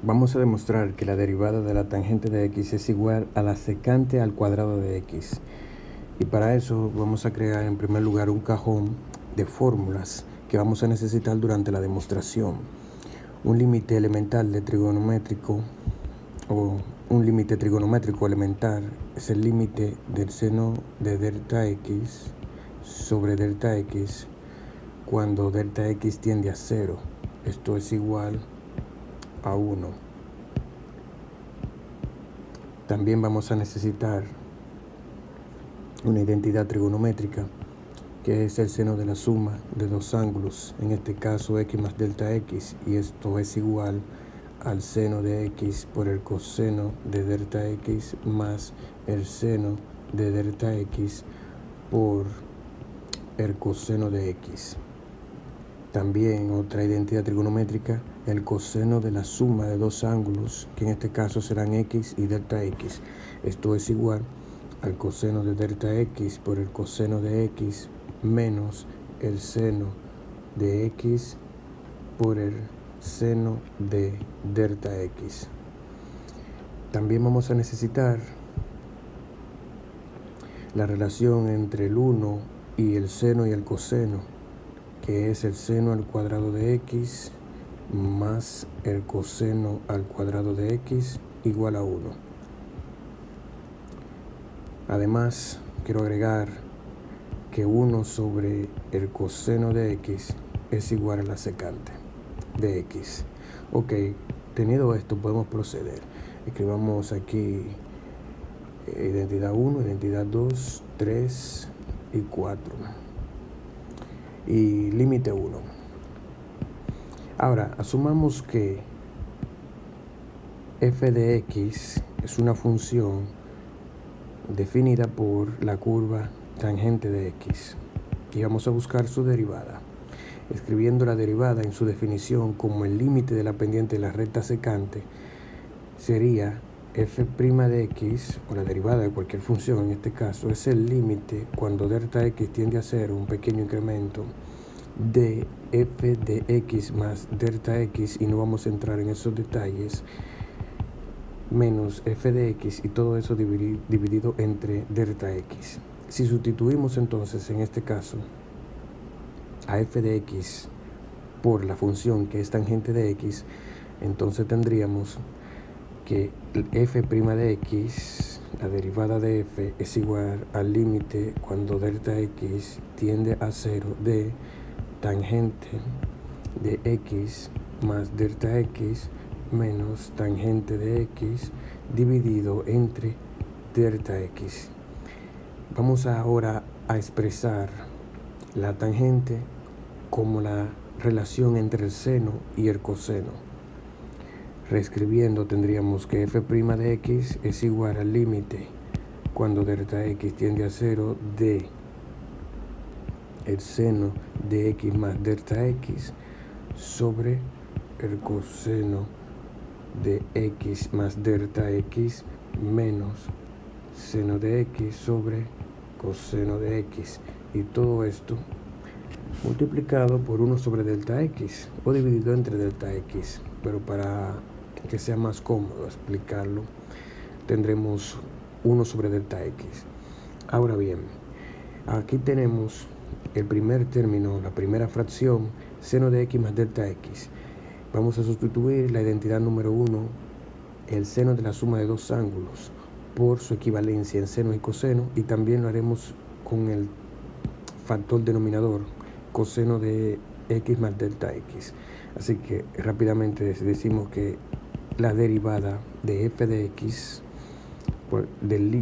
Vamos a demostrar que la derivada de la tangente de x es igual a la secante al cuadrado de x. Y para eso vamos a crear en primer lugar un cajón de fórmulas que vamos a necesitar durante la demostración. Un límite elemental de trigonométrico o un límite trigonométrico elemental es el límite del seno de delta x sobre delta x cuando delta x tiende a 0. Esto es igual a 1. También vamos a necesitar una identidad trigonométrica que es el seno de la suma de dos ángulos, en este caso x más delta x, y esto es igual al seno de x por el coseno de delta x más el seno de delta x por el coseno de x. También otra identidad trigonométrica, el coseno de la suma de dos ángulos, que en este caso serán x y delta x. Esto es igual al coseno de delta x por el coseno de x menos el seno de x por el seno de delta x. También vamos a necesitar la relación entre el 1 y el seno y el coseno, que es el seno al cuadrado de x más el coseno al cuadrado de x igual a 1. Además, quiero agregar que 1 sobre el coseno de x es igual a la secante de x. Ok, tenido esto podemos proceder. Escribamos aquí identidad 1, identidad 2, 3 y 4. Y límite 1. Ahora, asumamos que f de x es una función definida por la curva tangente de x. Y vamos a buscar su derivada, escribiendo la derivada en su definición como el límite de la pendiente de la recta secante. Sería f' de x, o la derivada de cualquier función en este caso, es el límite cuando delta x tiende a 0, un pequeño incremento de f de x más delta x, y no vamos a entrar en esos detalles, menos f de x y todo eso dividido entre delta x. Si sustituimos entonces en este caso a f de x por la función que es tangente de x, entonces tendríamos que f' de x, la derivada de f, es igual al límite cuando delta x tiende a 0 de tangente de x más delta x menos tangente de x dividido entre delta x. Vamos ahora a expresar la tangente como la relación entre el seno y el coseno. Reescribiendo tendríamos que f' de x es igual al límite cuando delta x tiende a 0 de el seno de x más delta x sobre el coseno de x más delta x menos seno de x sobre coseno de x, y todo esto multiplicado por 1 sobre delta x o dividido entre delta x, pero para que sea más cómodo explicarlo tendremos 1 sobre delta x. Ahora bien, aquí tenemos el primer término, la primera fracción, seno de x más delta x. Vamos a sustituir la identidad número 1, el seno de la suma de dos ángulos, por su equivalencia en seno y coseno, y también lo haremos con el factor denominador, coseno de x más delta x. Así que rápidamente decimos que la derivada de f de x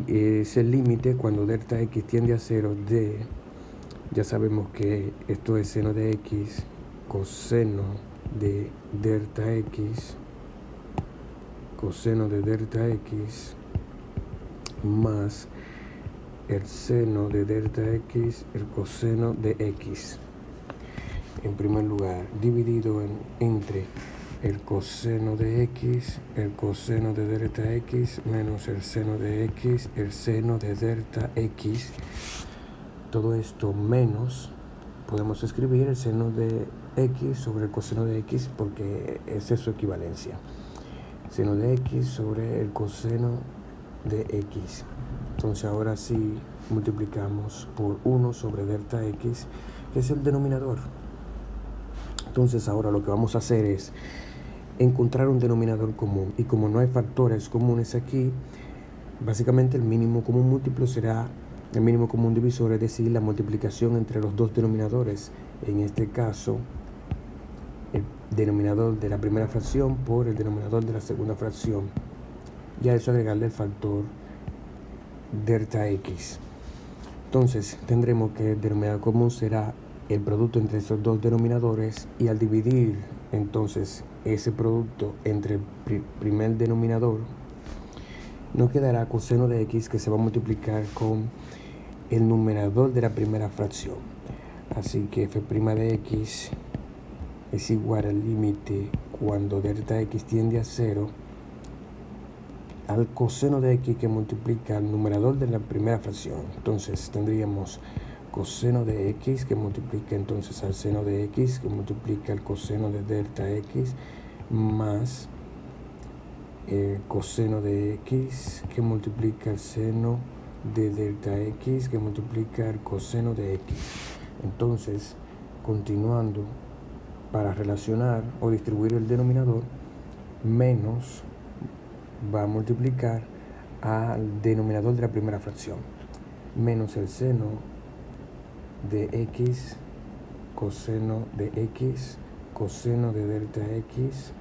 es el límite cuando delta x tiende a 0 de, ya sabemos que esto es seno de x, coseno de delta x, coseno de delta x, más el seno de delta x, el coseno de x, en primer lugar, dividido entre el coseno de x, el coseno de delta x, menos el seno de x, el seno de delta x. Todo esto menos, podemos escribir el seno de x sobre el coseno de x porque esa es su equivalencia. seno de x sobre el coseno de x. Entonces ahora sí multiplicamos por 1 sobre delta x, que es el denominador. Entonces ahora lo que vamos a hacer es encontrar un denominador común, y como no hay factores comunes aquí, básicamente el mínimo común múltiplo será el mínimo común divisor, es decir, la multiplicación entre los dos denominadores, en este caso el denominador de la primera fracción por el denominador de la segunda fracción, y a eso agregarle el factor delta x. Entonces tendremos que el denominador común será el producto entre esos dos denominadores, y al dividir entonces ese producto entre el primer denominador, nos quedará coseno de x, que se va a multiplicar con el numerador de la primera fracción. Así que f' de x es igual al límite cuando delta x tiende a 0 al coseno de x, que multiplica el numerador de la primera fracción. Entonces tendríamos coseno de x, que multiplica entonces al seno de x, que multiplica el coseno de delta x, más coseno de x, que multiplica el seno de delta x, que multiplica el coseno de x. Entonces, continuando, para relacionar o distribuir el denominador, menos va a multiplicar al denominador de la primera fracción, menos el seno de x, coseno de x, coseno de delta x.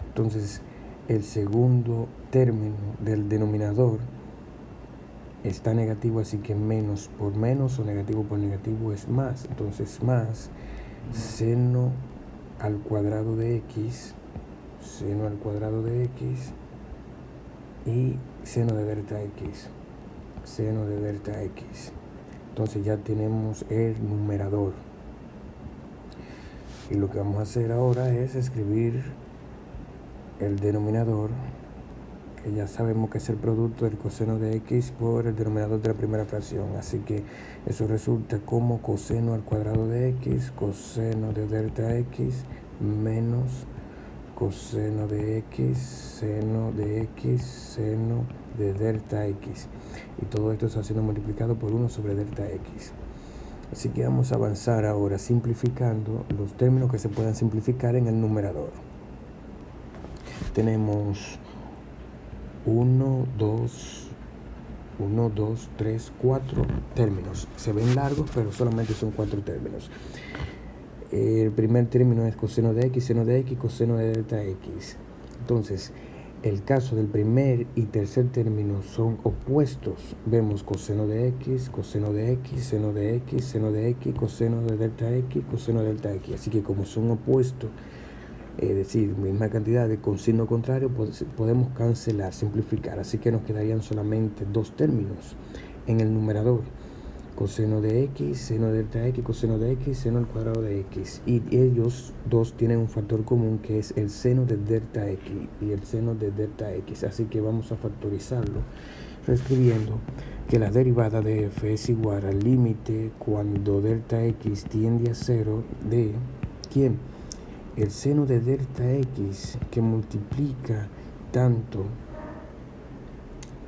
Entonces el segundo término del denominador está negativo, así que menos por menos o negativo por negativo es más. Entonces más seno al cuadrado de x, seno al cuadrado de x, y seno de delta x, seno de delta x. Entonces ya tenemos el numerador, y lo que vamos a hacer ahora es escribir el denominador, que ya sabemos que es el producto del coseno de x por el denominador de la primera fracción. Así que eso resulta como coseno al cuadrado de x, coseno de delta x, menos coseno de x, seno de x, seno de delta x. Y todo esto está siendo multiplicado por 1 sobre delta x. Así que vamos a avanzar ahora simplificando los términos que se puedan simplificar en el numerador. Tenemos 1, 2, 3, 4 términos. Se ven largos, pero solamente son 4 términos. El primer término es coseno de x, seno de x, coseno de delta x. Entonces, el caso del primer y tercer término son opuestos. Vemos coseno de x, seno de x, seno de x, coseno de delta x, coseno de delta x. Así que como son opuestos, es decir, misma cantidad de con signo contrario, podemos cancelar, simplificar. Así que nos quedarían solamente dos términos en el numerador: coseno de x, seno de delta x, coseno de x, seno al cuadrado de x. Y ellos dos tienen un factor común, que es el seno de delta x y el seno de delta x. Así que vamos a factorizarlo reescribiendo que la derivada de f es igual al límite cuando delta x tiende a 0 de ¿quién? El seno de delta x, que multiplica tanto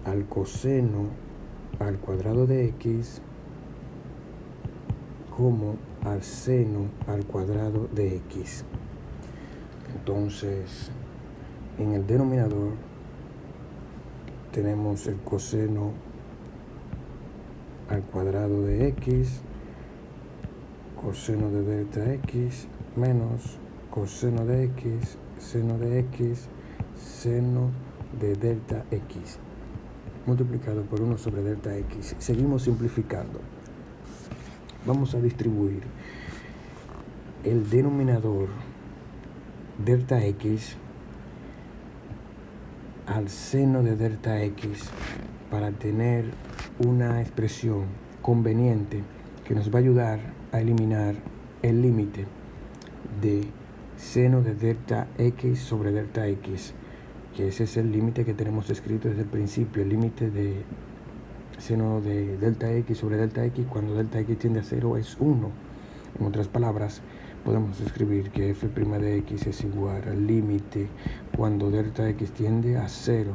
al coseno al cuadrado de x como al seno al cuadrado de x. Entonces, en el denominador tenemos el coseno al cuadrado de x, coseno de delta x, menos coseno de x, seno de x, seno de delta x, multiplicado por 1 sobre delta x. Seguimos simplificando. Vamos a distribuir el denominador delta x al seno de delta x para tener una expresión conveniente que nos va a ayudar a eliminar el límite de seno de delta x sobre delta x, que ese es el límite que tenemos escrito desde el principio, el límite de seno de delta x sobre delta x cuando delta x tiende a 0 es 1. En otras palabras, podemos escribir que f' de x es igual al límite cuando delta x tiende a 0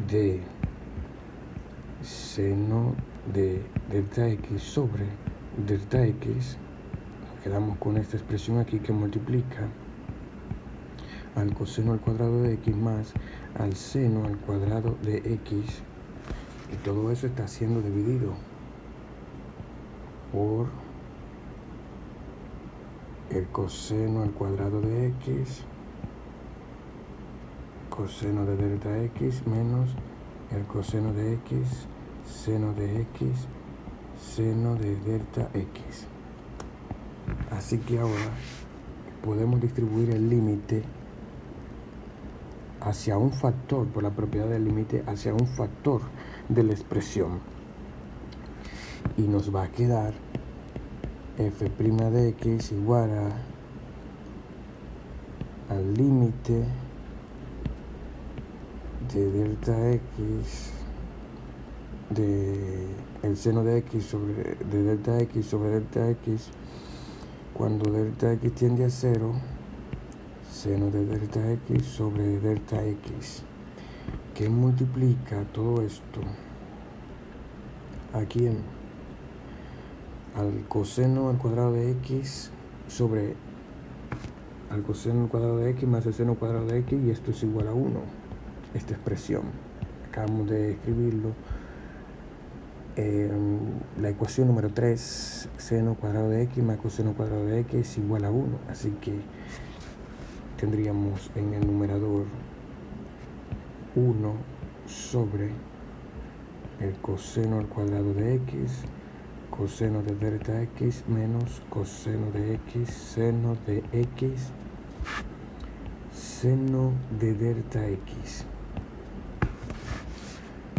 de seno de delta x sobre delta x. Quedamos con esta expresión aquí que multiplica al coseno al cuadrado de x más al seno al cuadrado de x, y todo eso está siendo dividido por el coseno al cuadrado de x, coseno de delta x, menos el coseno de x, seno de x, seno de delta x. Así que ahora podemos distribuir el límite hacia un factor, por la propiedad del límite, hacia un factor de la expresión. Y nos va a quedar f' de x igual al límite de delta x, de el seno de x sobre de delta x sobre delta x, cuando delta x tiende a 0, seno de delta x sobre delta x, que multiplica todo esto aquí al coseno al cuadrado de x sobre al coseno al cuadrado de x más el seno al cuadrado de x, y esto es igual a 1. Esta expresión acabamos de escribirlo, la ecuación número 3, seno cuadrado de x más coseno cuadrado de x es igual a 1. Así que tendríamos en el numerador 1 sobre el coseno al cuadrado de x, coseno de delta x menos coseno de x, seno de x, seno de delta x.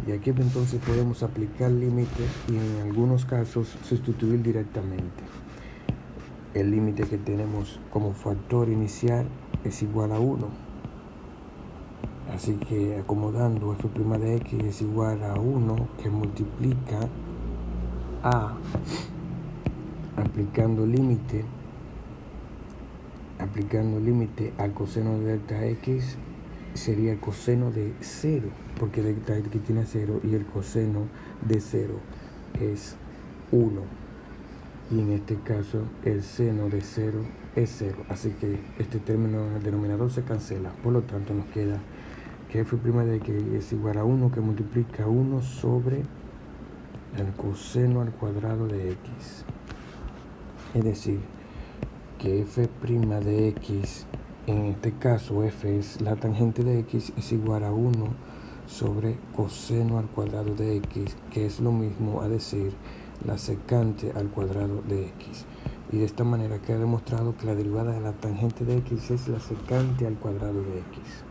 Y aquí entonces podemos aplicar límites y en algunos casos sustituir directamente. El límite que tenemos como factor inicial es igual a 1. Así que acomodando f' de x es igual a 1, que multiplica a, aplicando límite al coseno de delta x, sería el coseno de 0, porque delta x tiene 0 y el coseno de 0 es 1. Y en este caso el seno de 0 es 0. Así que este término en el denominador se cancela. Por lo tanto nos queda que f' de x es igual a 1, que multiplica 1 sobre el coseno al cuadrado de x. Es decir, que f' de x, en este caso f es la tangente de x, es igual a 1 sobre coseno al cuadrado de x, que es lo mismo a decir la secante al cuadrado de x. Y de esta manera queda demostrado que la derivada de la tangente de x es la secante al cuadrado de x.